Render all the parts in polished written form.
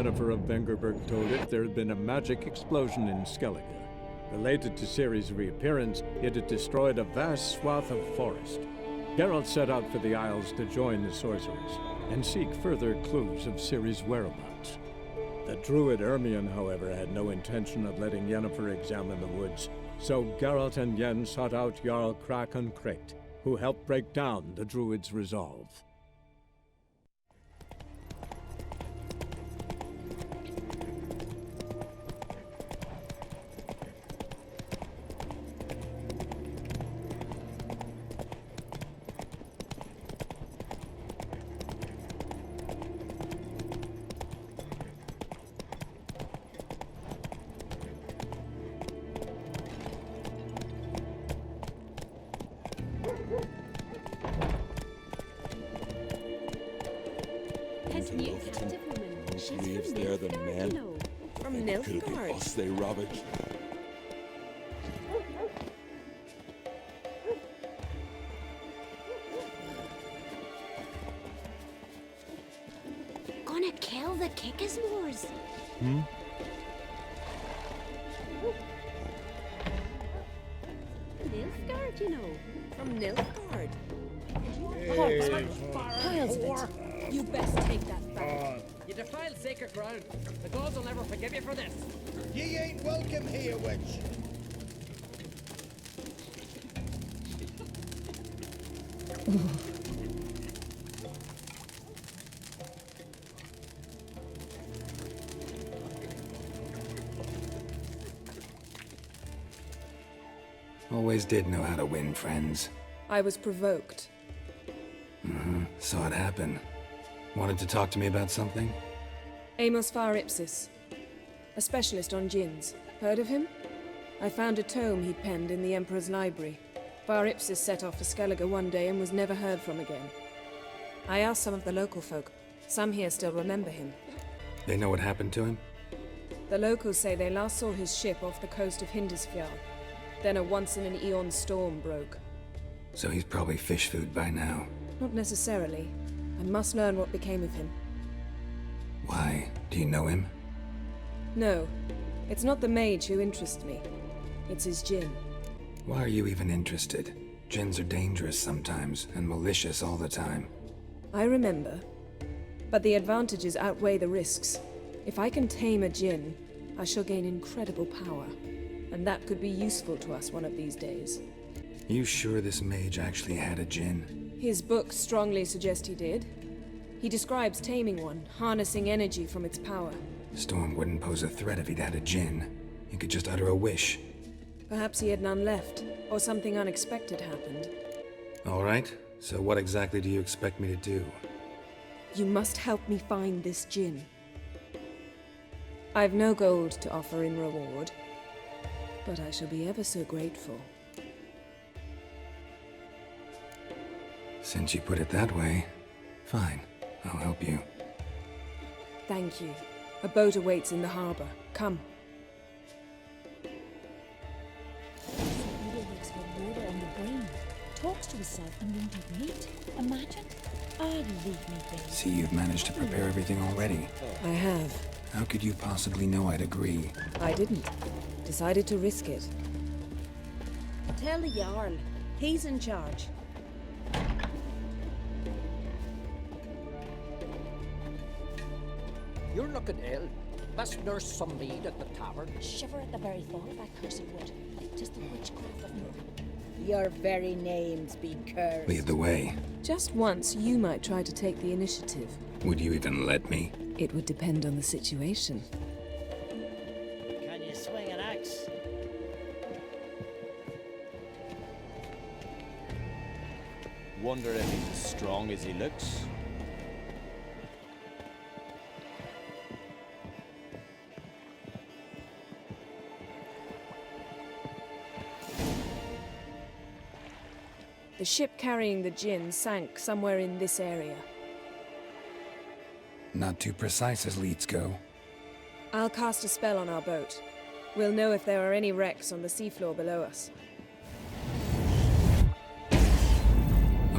Yennefer of Vengerberg told it, there had been a magic explosion in Skellige. Related to Ciri's reappearance, it had destroyed a vast swath of forest. Geralt set out for the Isles to join the sorcerers and seek further clues of Ciri's whereabouts. The druid Ermion, however, had no intention of letting Yennefer examine the woods, so Geralt and Yen sought out Jarl Kraken Kreit, who helped break down the druid's resolve. Believes they're the men. From Could it be Nilfgaard. us they ravaged? Gonna kill the Kickasmores. Nilfgaard, you know. From Nilfgaard. Piles of it. You best take that back. You defiled sacred ground. The gods will never forgive you for this. Ye ain't welcome here, witch. Always did know how to win friends. I was provoked. Saw it happen. Wanted to talk to me about something? Amos Far Ipsis. A specialist on djinns. Heard of him? I found a tome he'd penned in the Emperor's library. Far Ipsis set off for Skellige one day and was never heard from again. I asked some of the local folk. Some here still remember him. They know what happened to him? The locals say they last saw his ship off the coast of Hindisfjall. Then a once-in-an-eon storm broke. So he's probably fish food by now. Not necessarily. I must learn what became of him. Why? Do you know him? No. It's not the mage who interests me. It's his djinn. Why are you even interested? Djinns are dangerous sometimes, and malicious all the time. I remember. But the advantages outweigh the risks. If I can tame a djinn, I shall gain incredible power. And that could be useful to us one of these days. You sure this mage actually had a djinn? His books strongly suggest he did. He describes taming one, harnessing energy from its power. Storm wouldn't pose a threat if he'd had a djinn. He could just utter a wish. Perhaps he had none left, or something unexpected happened. All right, so what exactly do you expect me to do? You must help me find this djinn. I've no gold to offer in reward, but I shall be ever so grateful. Since you put it that way, fine, I'll help you. Thank you. A boat awaits in the harbor. Come. Leader wakes for water on the brain, talks to himself and won't eat meat. Imagine? Leave me be. See, you've managed to prepare everything already. I have. How could you possibly know I'd agree? I didn't. Decided to risk it. Tell the Jarl. He's in charge. You're looking ill. Best nurse some mead at the tavern. Shiver at the very thought of that cursed wood. Just the witchcraft of you. Your very names be cursed. Lead the way. Just once, you might try to take the initiative. Would you even let me? It would depend on the situation. Can you swing an axe? Wonder if he's as strong as he looks. The ship carrying the djinn sank somewhere in this area. Not too precise as leads go. I'll cast a spell on our boat. We'll know if there are any wrecks on the seafloor below us.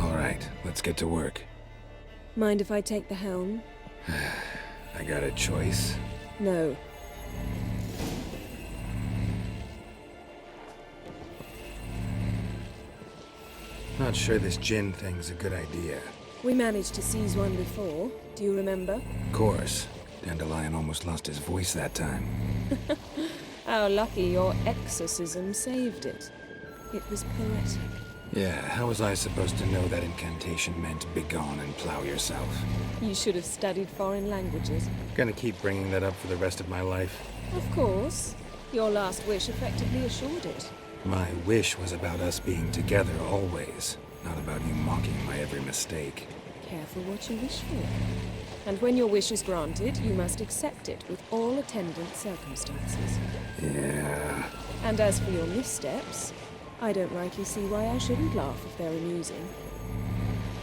All right, let's get to work. Mind if I take the helm? I got a choice? No. Not sure this Djinn thing's a good idea. We managed to seize one before. Do you remember? Of course. Dandelion almost lost his voice that time. How lucky your exorcism saved it. It was poetic. Yeah, how was I supposed to know that incantation meant begone and plow yourself? You should have studied foreign languages. Gonna keep bringing that up for the rest of my life. Of course. Your last wish effectively assured it. My wish was about us being together always, not about you mocking my every mistake. Careful what you wish for. And when your wish is granted, you must accept it with all attendant circumstances. Yeah. And as for your missteps, I don't rightly see why I shouldn't laugh if they're amusing.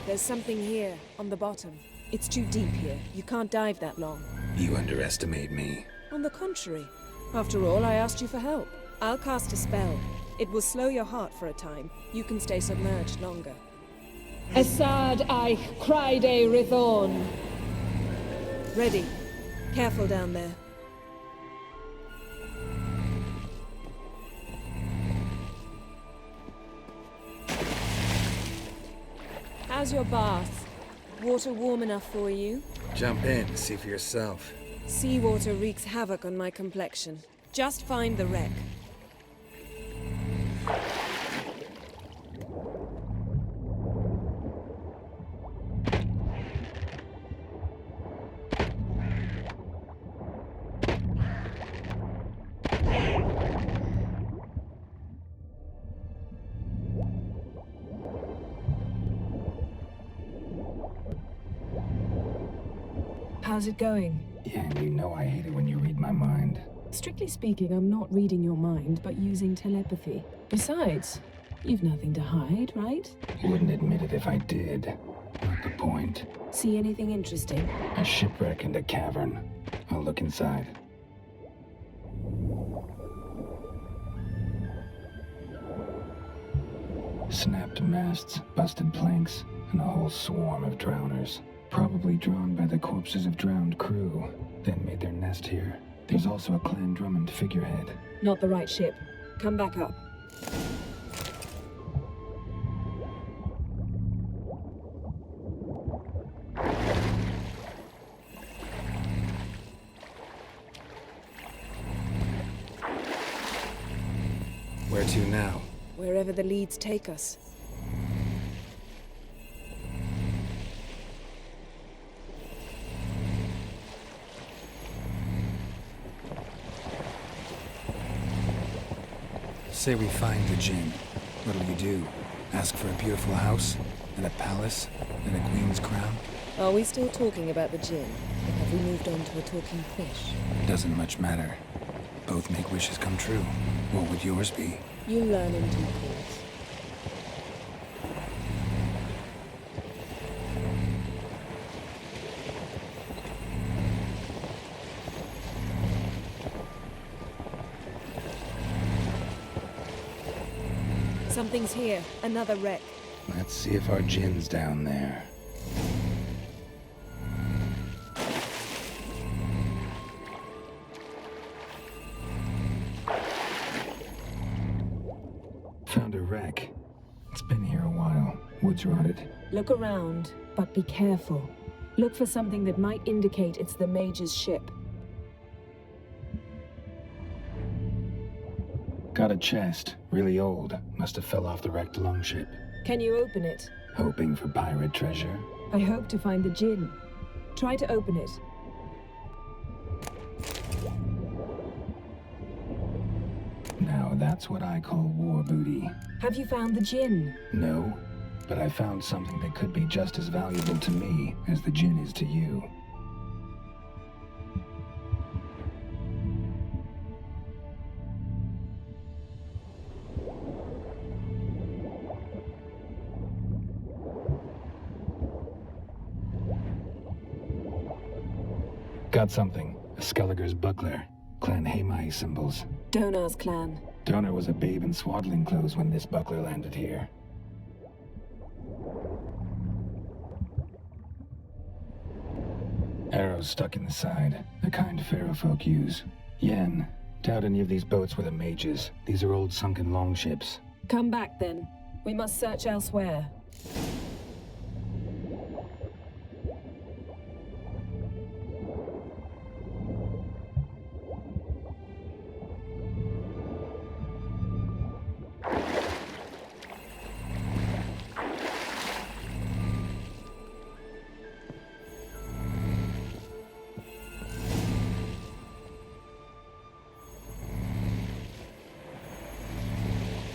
There's something here, on the bottom. It's too deep here. You can't dive that long. You underestimate me. On the contrary. After all, I asked you for help. I'll cast a spell. It will slow your heart for a time. You can stay submerged longer. Esad I Cride Rithorn. Ready. Careful down there. How's your bath? Water warm enough for you? Jump in, see for yourself. Seawater wreaks havoc on my complexion. Just find the wreck. How's it going? Yeah, and you know I hate it when you read my mind. Strictly speaking, I'm not reading your mind, but using telepathy. Besides, you've nothing to hide, right? Wouldn't admit it if I did. Not the point. See anything interesting? A shipwreck and a cavern. I'll look inside. Snapped masts, busted planks, and a whole swarm of drowners. Probably drawn by the corpses of drowned crew, then made their nest here. There's also a Clan Drummond figurehead. Not the right ship. Come back up. Where to now? Wherever the leads take us. Say we find the Djinn. What'll you do? Ask for a beautiful house? And a palace? And a queen's crown? Are we still talking about the Djinn? Or have we moved on to a talking fish? Doesn't much matter. Both make wishes come true. What would yours be? You'll learn in due course. Something's here. Another wreck. Let's see if our Djinn's down there. Found a wreck. It's been here a while. Wood's rotted. Look around, but be careful. Look for something that might indicate it's the mage's ship. Got a chest. Really old. Must have fell off the wrecked longship. Can you open it? Hoping for pirate treasure. I hope to find the Djinn. Try to open it. Now that's what I call war booty. Have you found the Djinn? No, but I found something that could be just as valuable to me as the Djinn is to you. Got something. A Skelliger's buckler. Clan Hamai symbols. Donar's clan. Donar was a babe in swaddling clothes when this buckler landed here. Arrows stuck in the side, the kind Pharaoh folk use. Yen, doubt any of these boats were the mages. These are old sunken longships. Come back then. We must search elsewhere.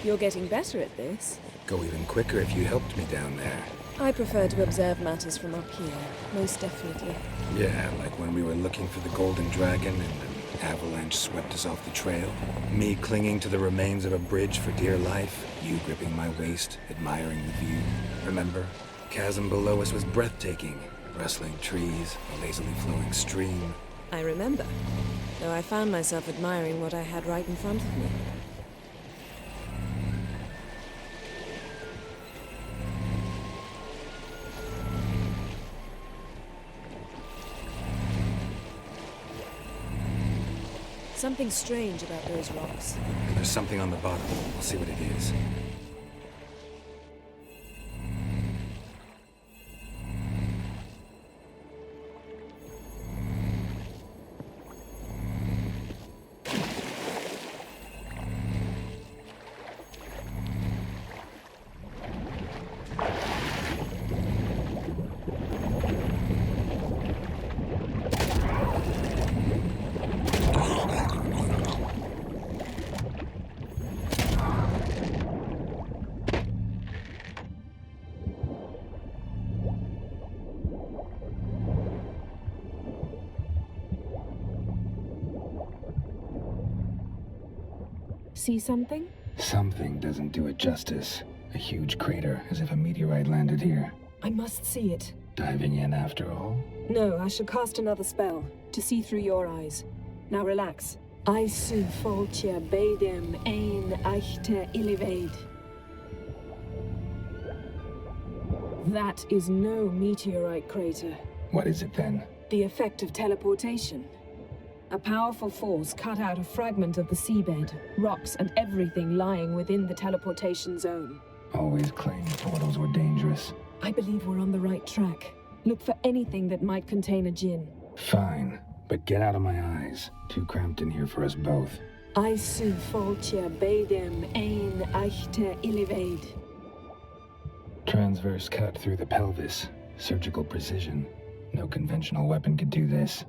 You're getting better at this. Go even quicker if you helped me down there. I prefer to observe matters from up here, most definitely. Yeah, like when we were looking for the golden dragon and an avalanche swept us off the trail. Me clinging to the remains of a bridge for dear life. You gripping my waist, admiring the view. Remember? Chasm below us was breathtaking. Rustling trees, a lazily flowing stream. I remember, though I found myself admiring what I had right in front of me. Something strange about those rocks. There's something on the bottom. We'll see what it is. See something? Something doesn't do it justice. A huge crater, as if a meteorite landed here. I must see it. Diving in after all? No, I shall cast another spell, to see through your eyes. Now relax. I su foltja beidem ein eichte illivaid. That is no meteorite crater. What is it then? The effect of teleportation. A powerful force cut out a fragment of the seabed, rocks and everything lying within the teleportation zone. Always claimed portals were dangerous. I believe we're on the right track. Look for anything that might contain a djinn. Fine, but get out of my eyes. Too cramped in here for us both. I su foltja beidem ein eichte illivaid. Transverse cut through the pelvis. Surgical precision. No conventional weapon could do this.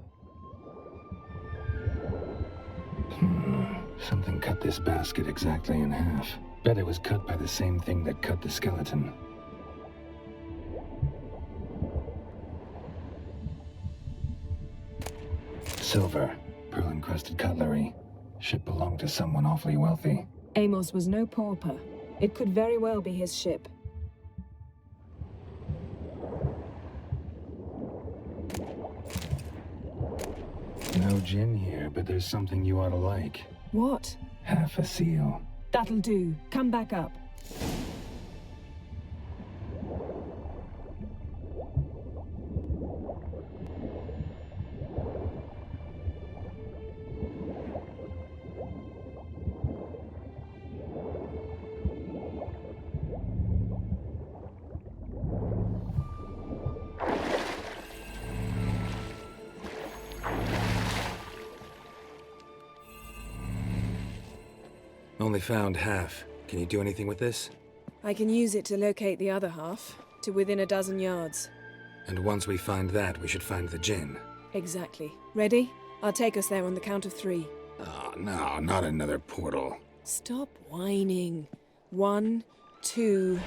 Something cut this basket exactly in half. Bet it was cut by the same thing that cut the skeleton. Silver, pearl-encrusted cutlery. Ship belonged to someone awfully wealthy. Amos was no pauper. It could very well be his ship. No Djinn here, but there's something you ought to like. What? Half a seal. That'll do. Come back up. Only found half. Can you do anything with this? I can use it to locate the other half, to within a dozen yards. And once we find that, we should find the Djinn. Exactly. Ready? I'll take us there on the count of 3. Oh, no, not another portal. Stop whining. 1, 2...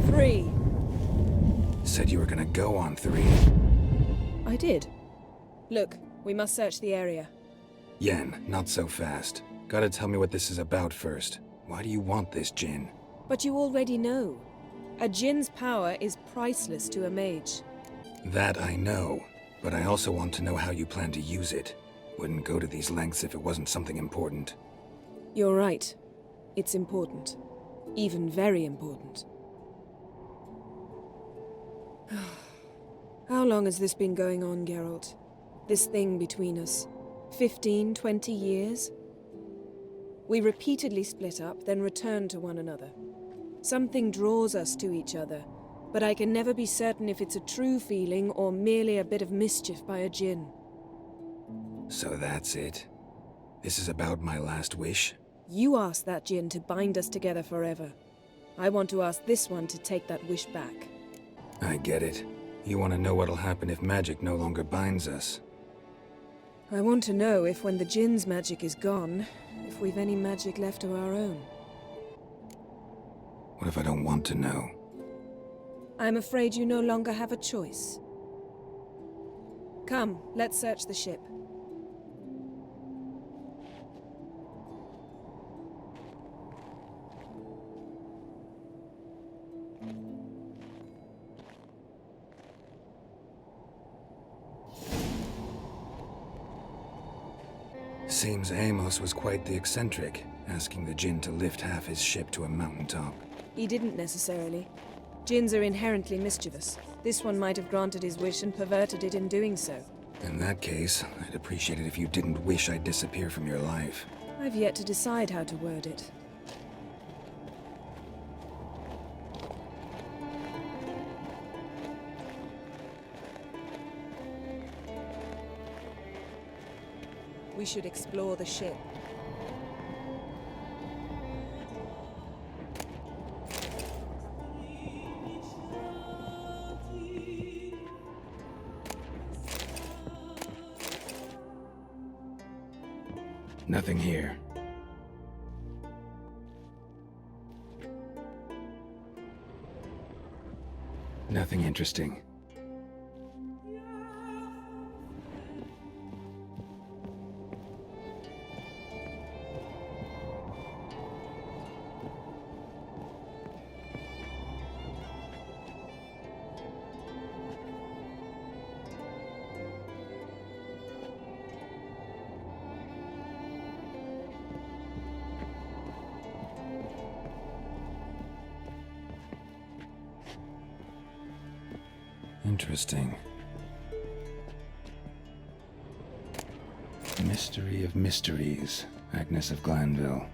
Three. Said you were gonna go on 3. I did. Look, we must search the area. Yen, not so fast. Gotta tell me what this is about first. Why do you want this Djinn? But you already know. A djinn's power is priceless to a mage. That I know, but I also want to know how you plan to use it. Wouldn't go to these lengths if it wasn't something important. You're right. It's important. Even very important. How long has this been going on, Geralt? This thing between us? 15, 20 years? We repeatedly split up, then returned to one another. Something draws us to each other, but I can never be certain if it's a true feeling or merely a bit of mischief by a Djinn. So that's it? This is about my last wish? You asked that Djinn to bind us together forever. I want to ask this one to take that wish back. I get it. You want to know what'll happen if magic no longer binds us. I want to know if when the Djinn's magic is gone, if we've any magic left of our own. What if I don't want to know? I'm afraid you no longer have a choice. Come, let's search the ship. Seems Amos was quite the eccentric, asking the Djinn to lift half his ship to a mountaintop. He didn't necessarily. Djinns are inherently mischievous. This one might have granted his wish and perverted it in doing so. In that case, I'd appreciate it if you didn't wish I'd disappear from your life. I've yet to decide how to word it. We should explore the ship. Nothing here. Nothing interesting. Interesting. Mystery of mysteries, Agnes of Glanville.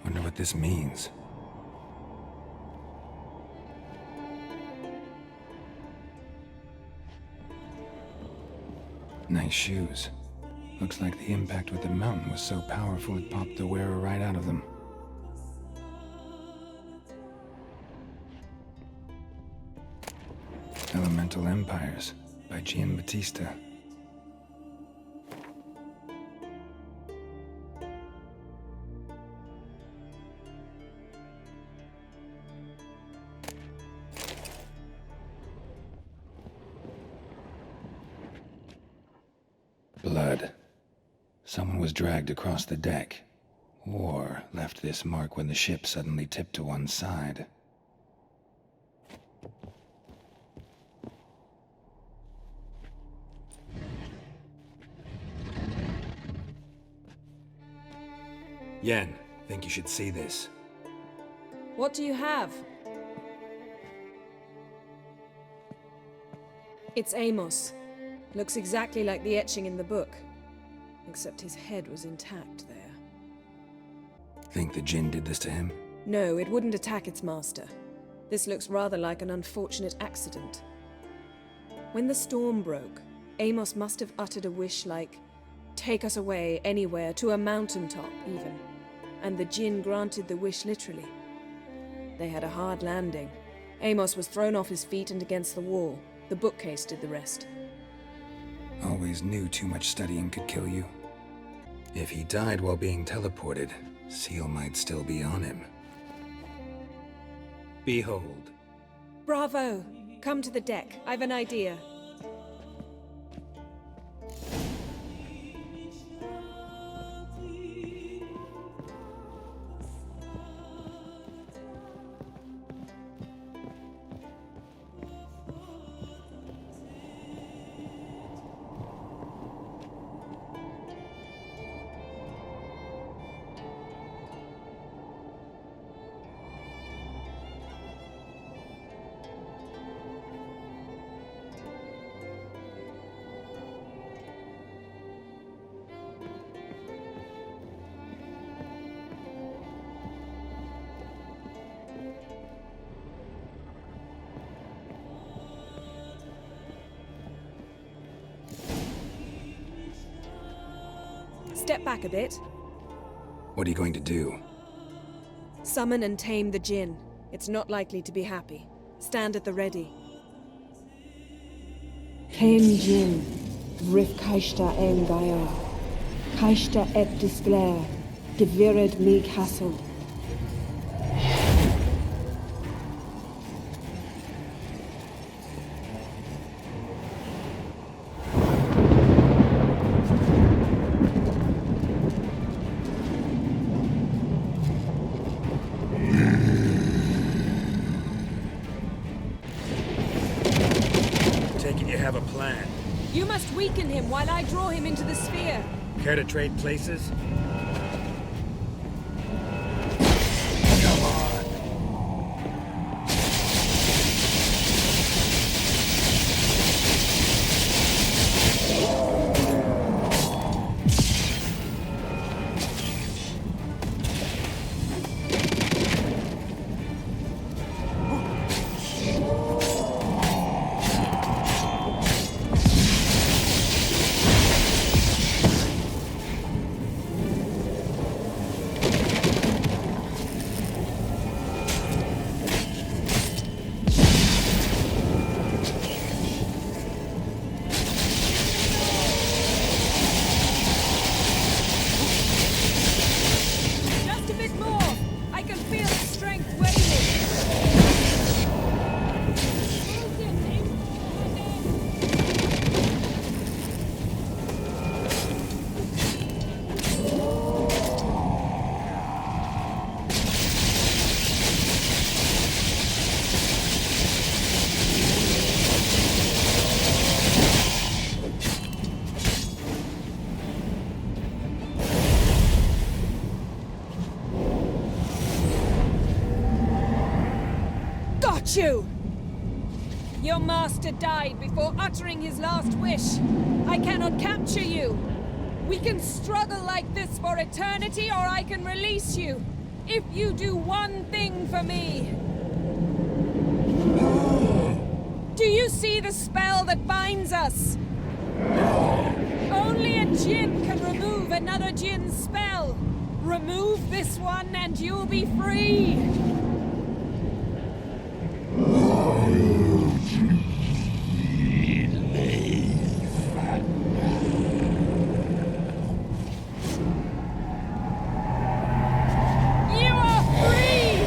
Wonder what this means. Nice shoes. Looks like the impact with the mountain was so powerful it popped the wearer right out of them. Elemental Empires by Giambattista. Blood. Someone was dragged across the deck, or left this mark when the ship suddenly tipped to one side. Yen, think you should see this. What do you have? It's Amos. Looks exactly like the etching in the book. Except his head was intact there. Think the Djinn did this to him? No, it wouldn't attack its master. This looks rather like an unfortunate accident. When the storm broke, Amos must have uttered a wish like, "Take us away, anywhere, to a mountaintop, even." And the Djinn granted the wish literally. They had a hard landing. Amos was thrown off his feet and against the wall. The bookcase did the rest. Always knew too much studying could kill you. If he died while being teleported, Seal might still be on him. Behold. Bravo! Come to the deck. I've an idea. Step back a bit. What are you going to do? Summon and tame the Djinn. It's not likely to be happy. Stand at the ready. Ken Djinn, Rif Kaishta en Gaia. Kaishta et Disglair, Gevired mig Hassel. Take it you have a plan. You must weaken him while I draw him into the sphere. Care to trade places? Just a bit more. I can feel the strength waning. Got you! Your master died before uttering his last wish. I cannot capture you. We can struggle like this for eternity, or I can release you. If you do one thing for me. Do you see the spell that binds us? Only a Djinn can remove another Djinn's spell. Remove this one and you'll be free. You are free!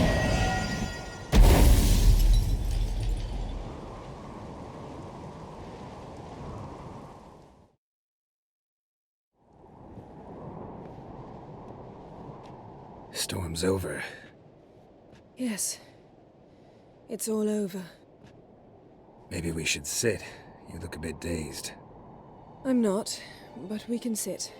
Storm's over. Yes. It's all over. Maybe we should sit. You look a bit dazed. I'm not, but we can sit.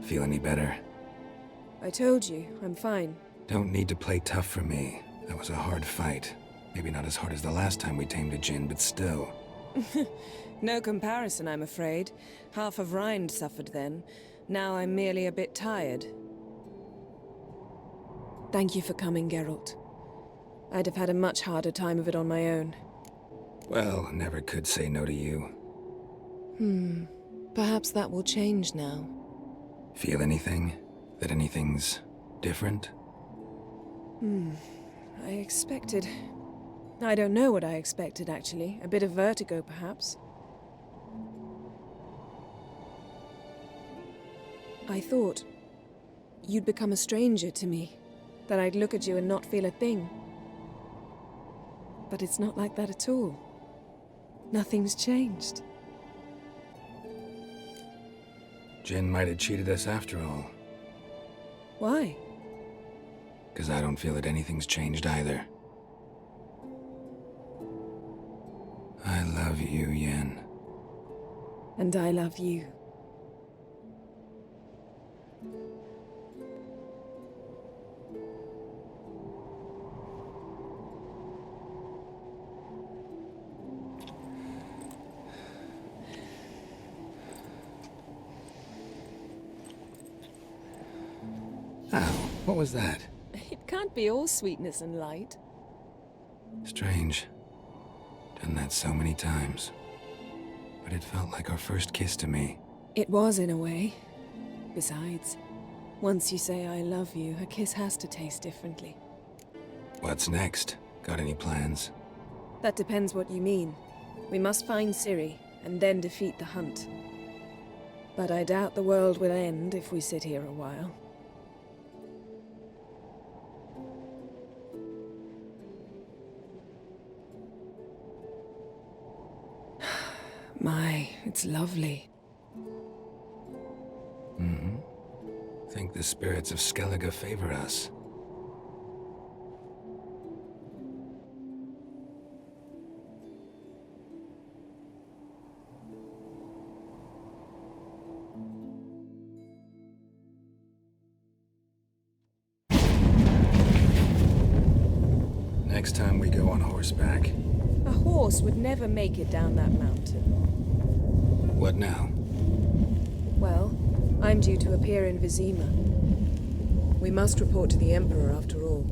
Feel any better? I told you, I'm fine. Don't need to play tough for me. That was a hard fight. Maybe not as hard as the last time we tamed a Djinn, but still. No comparison, I'm afraid. Half of Rind suffered then. Now I'm merely a bit tired. Thank you for coming, Geralt. I'd have had a much harder time of it on my own. Well, never could say no to you. Perhaps that will change now. Feel anything? That anything's different? I expected... I don't know what I expected, actually. A bit of vertigo, perhaps. I thought you'd become a stranger to me. That I'd look at you and not feel a thing. But it's not like that at all. Nothing's changed. Djinn might have cheated us after all. Why? 'Cause I don't feel that anything's changed either. I love you, Yen. And I love you. Ow, what was that? It can't be all sweetness and light. Strange. Done that so many times. But it felt like our first kiss to me. It was, in a way. Besides, once you say I love you, a kiss has to taste differently. What's next? Got any plans? That depends what you mean. We must find Ciri, and then defeat the hunt. But I doubt the world will end if we sit here a while. My, it's lovely. Mm-hmm. Think the spirits of Skellige favor us. Next time we go on horseback. A horse would never make it down that mountain. What now? Well, I'm due to appear in Vizima. We must report to the Emperor after all.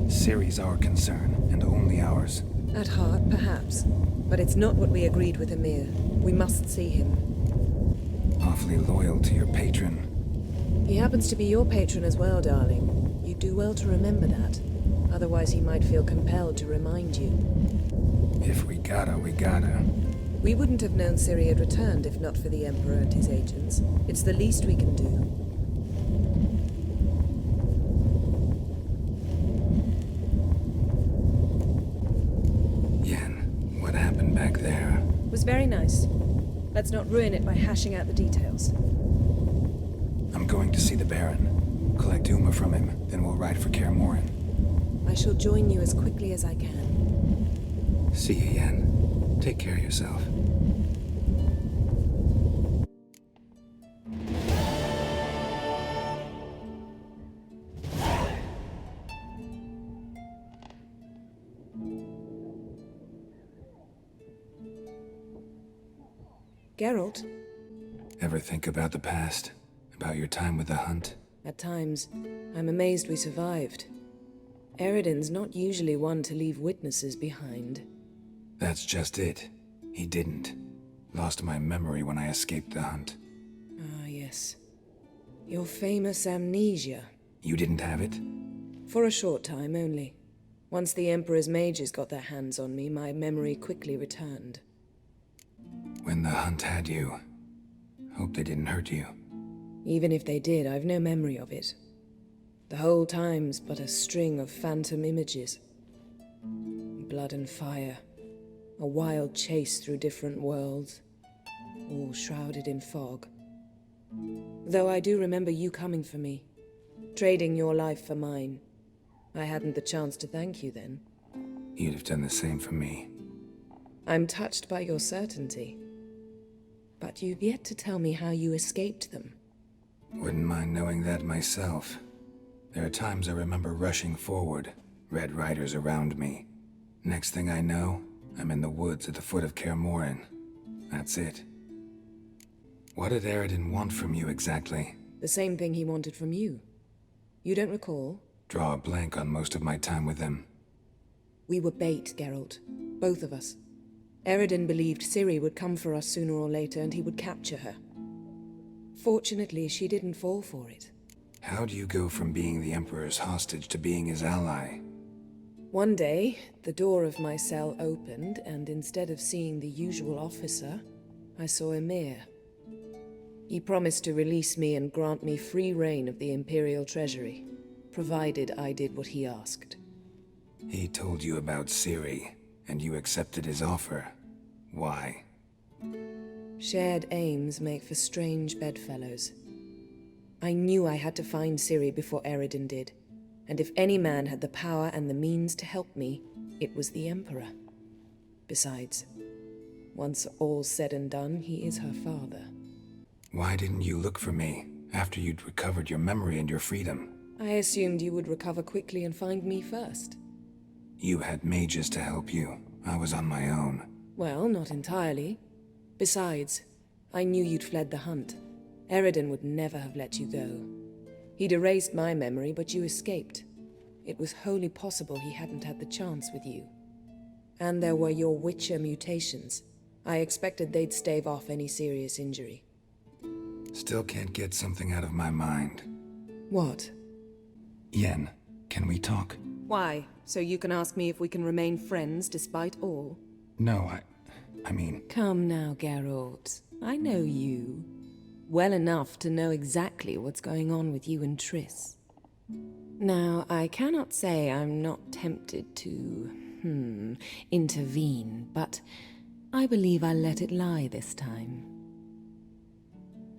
Ciri's our concern, and only ours. At heart, perhaps. But it's not what we agreed with Emir. We must see him. Awfully loyal to your patron. He happens to be your patron as well, darling. You do well to remember that. Otherwise he might feel compelled to remind you. If we gotta, we gotta. We wouldn't have known Ciri had returned if not for the Emperor and his agents. It's the least we can do. Yen, what happened back there? It was very nice. Let's not ruin it by hashing out the details. I'm going to see the Baron. Collect Uma from him, then we'll ride for Kaer Morhen. I shall join you as quickly as I can. See you, Yen. Take care of yourself. Geralt? Ever think about the past? About your time with the hunt? At times, I'm amazed we survived. Eredin's not usually one to leave witnesses behind. That's just it. He didn't. Lost my memory when I escaped the hunt. Ah, yes. Your famous amnesia. You didn't have it? For a short time only. Once the Emperor's mages got their hands on me, my memory quickly returned. When the hunt had you, hope they didn't hurt you. Even if they did, I've no memory of it. The whole time's but a string of phantom images. Blood and fire. A wild chase through different worlds. All shrouded in fog. Though I do remember you coming for me. Trading your life for mine. I hadn't the chance to thank you then. You'd have done the same for me. I'm touched by your certainty. But you've yet to tell me how you escaped them. Wouldn't mind knowing that myself. There are times I remember rushing forward, Red Riders around me. Next thing I know, I'm in the woods at the foot of Kaer Morhen. That's it. What did Eredin want from you exactly? The same thing he wanted from you. You don't recall? Draw a blank on most of my time with him. We were bait, Geralt. Both of us. Eredin believed Ciri would come for us sooner or later and he would capture her. Fortunately, she didn't fall for it. How do you go from being the Emperor's hostage to being his ally? One day, the door of my cell opened, and instead of seeing the usual officer, I saw Emir. He promised to release me and grant me free reign of the Imperial Treasury, provided I did what he asked. He told you about Ciri, and you accepted his offer. Why? Shared aims make for strange bedfellows. I knew I had to find Ciri before Eredin did, and if any man had the power and the means to help me, it was the Emperor. Besides, once all's said and done, he is her father. Why didn't you look for me, after you'd recovered your memory and your freedom? I assumed you would recover quickly and find me first. You had mages to help you. I was on my own. Well, not entirely. Besides, I knew you'd fled the hunt. Eredin would never have let you go. He'd erased my memory, but you escaped. It was wholly possible he hadn't had the chance with you. And there were your Witcher mutations. I expected they'd stave off any serious injury. Still can't get something out of my mind. What? Yen, can we talk? Why? So you can ask me if we can remain friends despite all? No, I mean... Come now, Geralt. I know you. Well enough to know exactly what's going on with you and Triss. Now, I cannot say I'm not tempted to, intervene, but I believe I'll let it lie this time.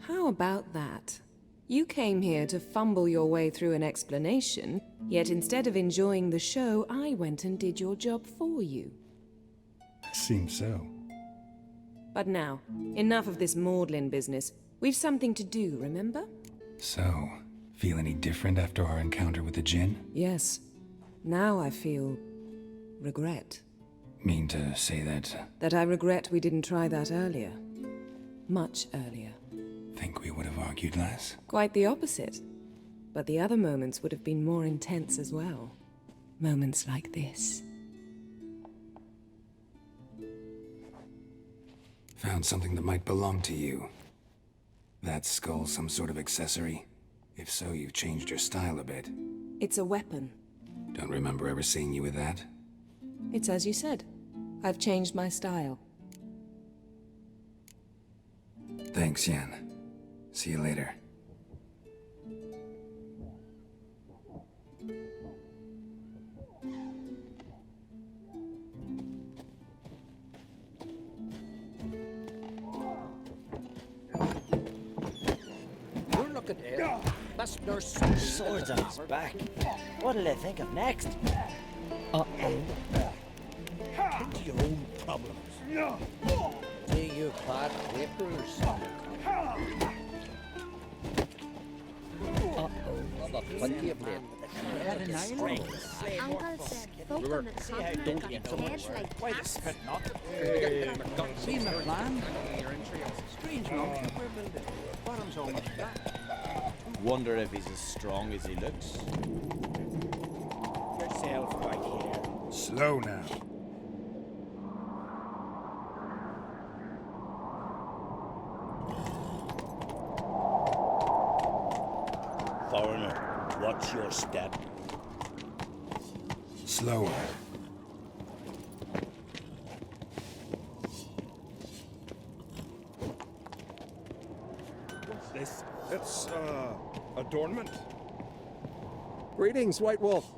How about that? You came here to fumble your way through an explanation, yet instead of enjoying the show, I went and did your job for you. Seems so. But now, enough of this maudlin business. We've something to do, remember? So, feel any different after our encounter with the Djinn? Yes. Now I feel... regret. Mean to say that... That I regret we didn't try that earlier. Much earlier. Think we would have argued less? Quite the opposite. But the other moments would have been more intense as well. Moments like this. Found something that might belong to you. That skull some sort of accessory? If so, you've changed your style a bit. It's a weapon. Don't remember ever seeing you with that? It's as you said. I've changed my style. Thanks, Yen. See you later. You're looking ill. Must nurse some Swords on his back. What'll they think of next? Think to your own problems. Do you bad papers? Well, plenty of men. Uncle said folk on the continent got heads like Why the cats. spit not? Seen the plan? Strange enough, we're building. Bottom's almost flat. Wonder if he's as strong as he looks. Yourself right here. Slow now. Foreigner, watch your step. Slower. What's this? It's, adornment. Greetings, White Wolf.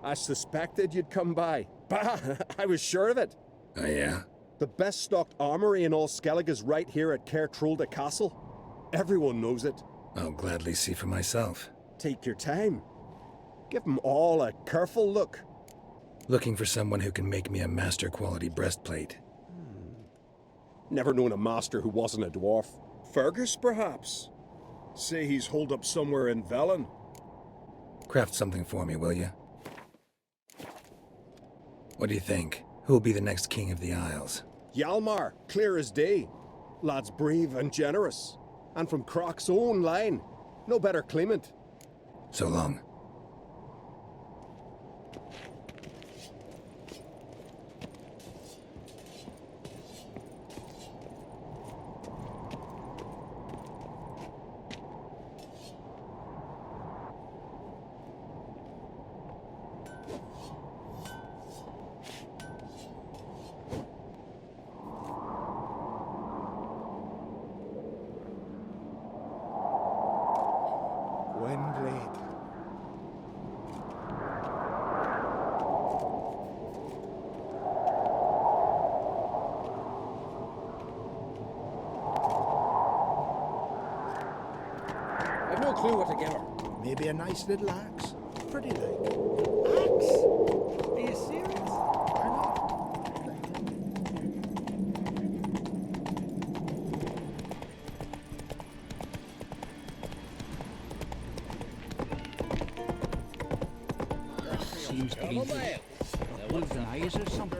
I suspected you'd come by. Bah! I was sure of it. Oh yeah? The best stocked armory in all Skellige is right here at Cairtrolda Castle. Everyone knows it. I'll gladly see for myself. Take your time. Give them all a careful look. Looking for someone who can make me a master quality breastplate. Never known a master who wasn't a dwarf. Fergus, perhaps? Say he's holed up somewhere in Velen. Craft something for me, will you? What do you think? Who'll be the next king of the Isles? Hjalmar, clear as day. Lad's brave and generous. And from Croc's own line. No better claimant. So long. Windblade. I've no clue what to give her. Maybe a nice little axe. Pretty like. Axe? Are you serious? Why not? Seems to be the wolves and eyes or something.